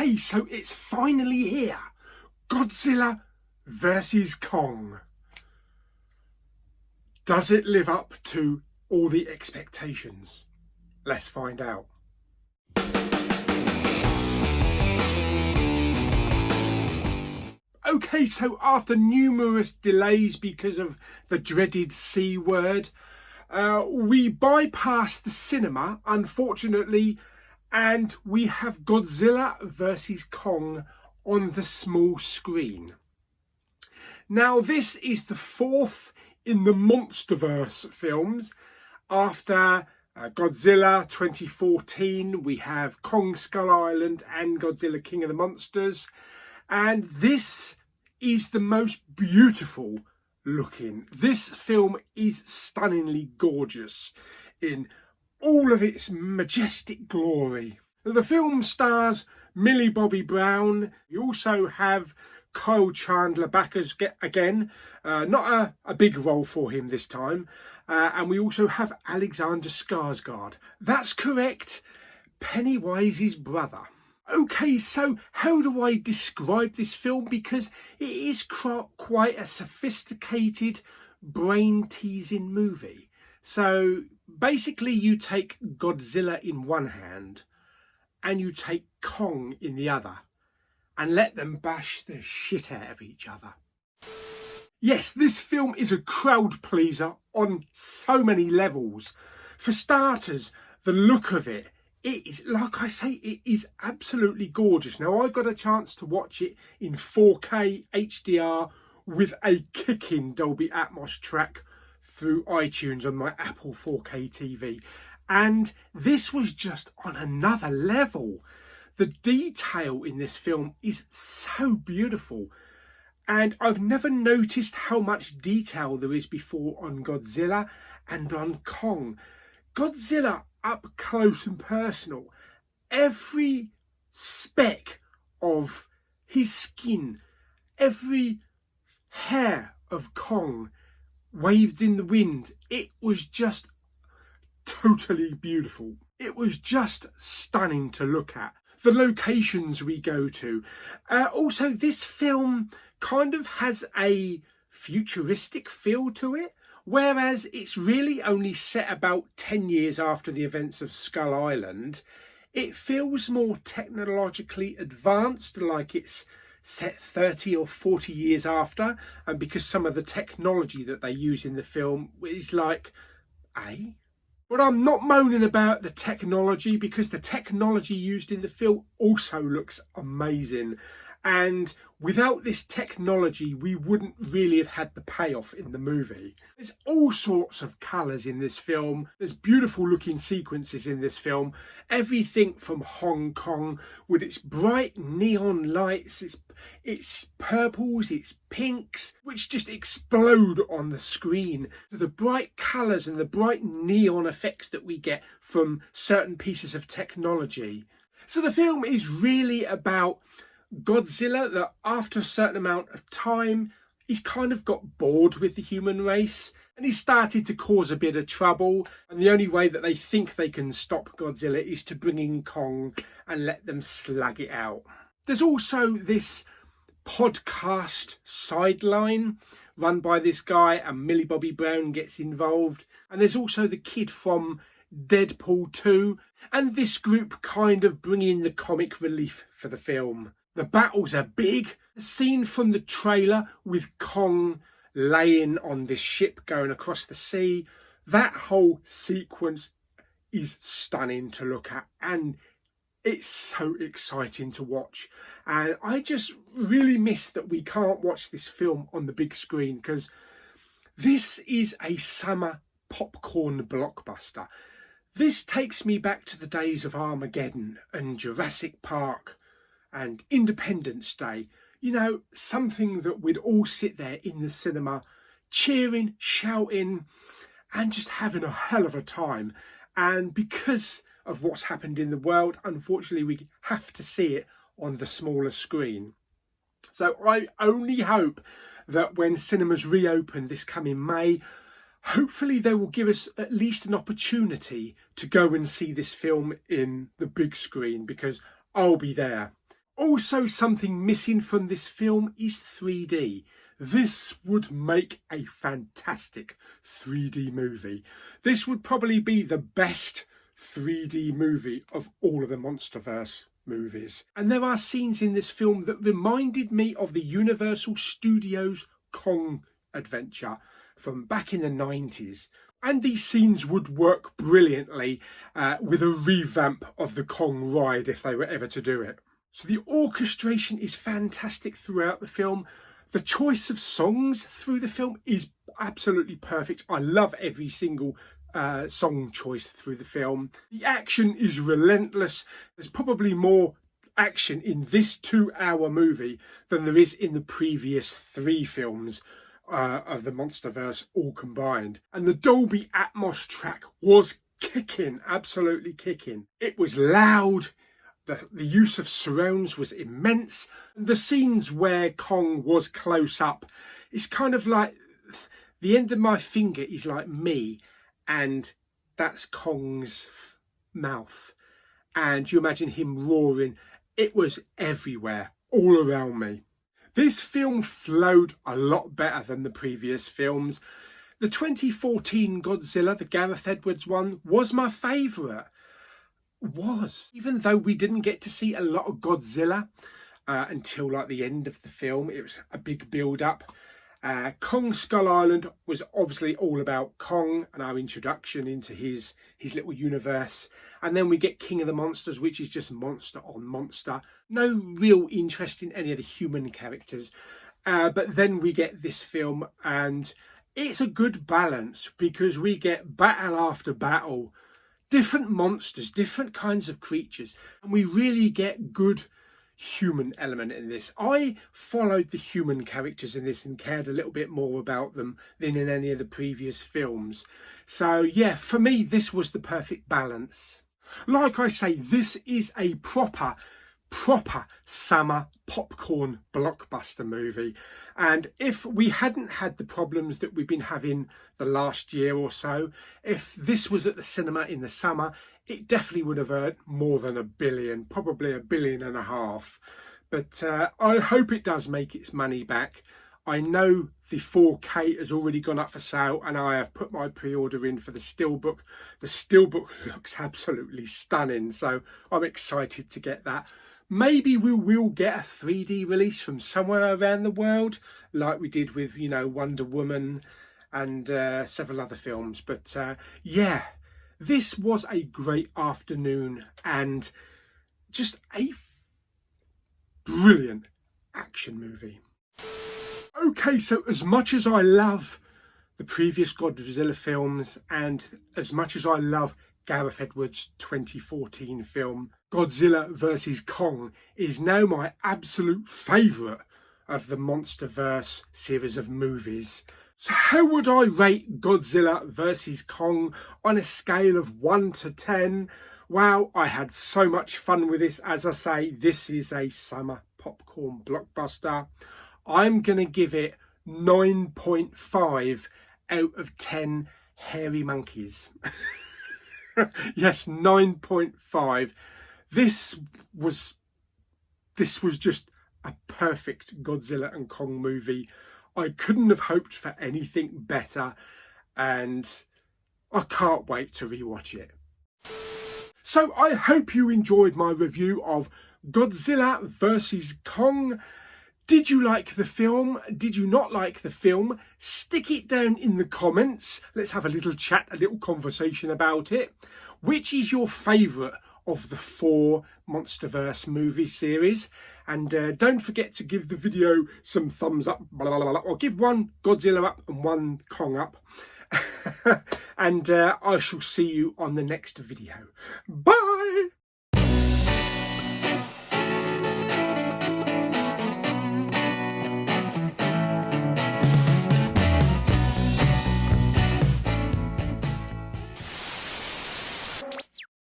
Okay, so it's finally here. Godzilla versus Kong. Does it live up to all the expectations? Let's find out. Okay, so after numerous delays because of the dreaded C word, we bypassed the cinema, unfortunately, and we have Godzilla versus Kong on the small screen. Now, this is the fourth in the Monsterverse films. After Godzilla 2014, we have Kong Skull Island and Godzilla King of the Monsters. And this is the most beautiful looking. This film is stunningly gorgeous in all of its majestic glory. The film stars Millie Bobby Brown. We also have Kyle Chandler back as again, not a big role for him this time. And we also have Alexander Skarsgård. That's correct, Pennywise's brother. Okay, so how do I describe this film? Because it is quite a sophisticated, brain-teasing movie. So basically you take Godzilla in one hand and you take Kong in the other and let them bash the shit out of each other. Yes, this film is a crowd pleaser on so many levels. For starters, the look of it. It is, like I say, it is absolutely gorgeous. Now, I got a chance to watch it in 4K HDR with a kicking Dolby Atmos track through iTunes on my Apple 4K TV. And this was just on another level. The detail in this film is so beautiful. And I've never noticed how much detail there is before on Godzilla and on Kong. Godzilla, up close and personal, every speck of his skin, every hair of Kong waved in the wind. It was just totally beautiful. It was just stunning to look at. The locations we go to. Also, this film kind of has a futuristic feel to it. Whereas it's really only set about 10 years after the events of Skull Island, it feels more technologically advanced, like it's set 30 or 40 years after. And because some of the technology that they use in the film is like, eh? But I'm not moaning about the technology, because the technology used in the film also looks amazing. And without this technology, we wouldn't really have had the payoff in the movie. There's all sorts of colours in this film. There's beautiful looking sequences in this film. Everything from Hong Kong with its bright neon lights, its purples, its pinks, which just explode on the screen. The bright colours and the bright neon effects that we get from certain pieces of technology. So the film is really about Godzilla, that after a certain amount of time, he's kind of got bored with the human race and he started to cause a bit of trouble. And the only way that they think they can stop Godzilla is to bring in Kong and let them slug it out. There's also this podcast sideline run by this guy, and Millie Bobby Brown gets involved. And there's also the kid from Deadpool 2, and this group kind of bring in the comic relief for the film. The battles are big. The scene from the trailer with Kong laying on this ship going across the sea, that whole sequence is stunning to look at, and it's so exciting to watch. And I just really miss that we can't watch this film on the big screen, because this is a summer popcorn blockbuster. This takes me back to the days of Armageddon and Jurassic Park and Independence Day. You know, something that we'd all sit there in the cinema cheering, shouting, and just having a hell of a time. And because of what's happened in the world, unfortunately, we have to see it on the smaller screen. So I only hope that when cinemas reopen this coming May, hopefully they will give us at least an opportunity to go and see this film in the big screen, because I'll be there. Also, something missing from this film is 3D. This would make a fantastic 3D movie. This would probably be the best 3D movie of all of the Monsterverse movies. And there are scenes in this film that reminded me of the Universal Studios Kong adventure from back in the 90s. And these scenes would work brilliantly with a revamp of the Kong ride if they were ever to do it. So the orchestration is fantastic throughout the film. The choice of songs through the film is absolutely perfect. I love every single song choice through the film. The action is relentless. There's probably more action in this 2-hour movie than there is in the previous 3 films of the Monsterverse all combined. And the Dolby Atmos track was kicking, absolutely kicking. It was loud. The use of surrounds was immense. The scenes where Kong was close up, it's kind of like the end of my finger is like me, and that's Kong's mouth. And you imagine him roaring. It was everywhere, all around me. This film flowed a lot better than the previous films. The 2014 Godzilla, the Gareth Edwards one, was my favourite. Even though we didn't get to see a lot of Godzilla until like the end of the film. It was a big build up. Kong Skull Island was obviously all about Kong and our introduction into his little universe. And then we get King of the Monsters, which is just monster on monster. No real interest in any of the human characters. But then we get this film, and it's a good balance because we get battle after battle, different monsters, different kinds of creatures, and we really get good human element in this. I followed the human characters in this and cared a little bit more about them than in any of the previous films. So yeah, for me, this was the perfect balance. Like I say, this is a proper summer popcorn blockbuster movie. And if we hadn't had the problems that we've been having the last year or so, if this was at the cinema in the summer, it definitely would have earned more than $1 billion, probably $1.5 billion. But I hope it does make its money back. I know the 4K has already gone up for sale, and I have put my pre-order in for the Steelbook. The Steelbook looks absolutely stunning, so I'm excited to get that. Maybe we will get a 3D release from somewhere around the world, like we did with, Wonder Woman and several other films. But yeah, this was a great afternoon and just a brilliant action movie. Okay, so as much as I love the previous Godzilla films and as much as I love Gareth Edwards' 2014 film, Godzilla vs. Kong is now my absolute favourite of the Monsterverse series of movies. So how would I rate Godzilla vs. Kong on a scale of 1 to 10? Well, I had so much fun with this. As I say, this is a summer popcorn blockbuster. I'm going to give it 9.5 out of 10 hairy monkeys. Yes, 9.5. This was just a perfect Godzilla and Kong movie. I couldn't have hoped for anything better, and I can't wait to rewatch it. So I hope you enjoyed my review of Godzilla vs. Kong. Did you like the film? Did you not like the film? Stick it down in the comments. Let's have a little chat, a little conversation about it. Which is your favourite of the 4 Monsterverse movie series? And don't forget to give the video some thumbs up, or give one Godzilla up and one Kong up. And I shall see you on the next video. Bye!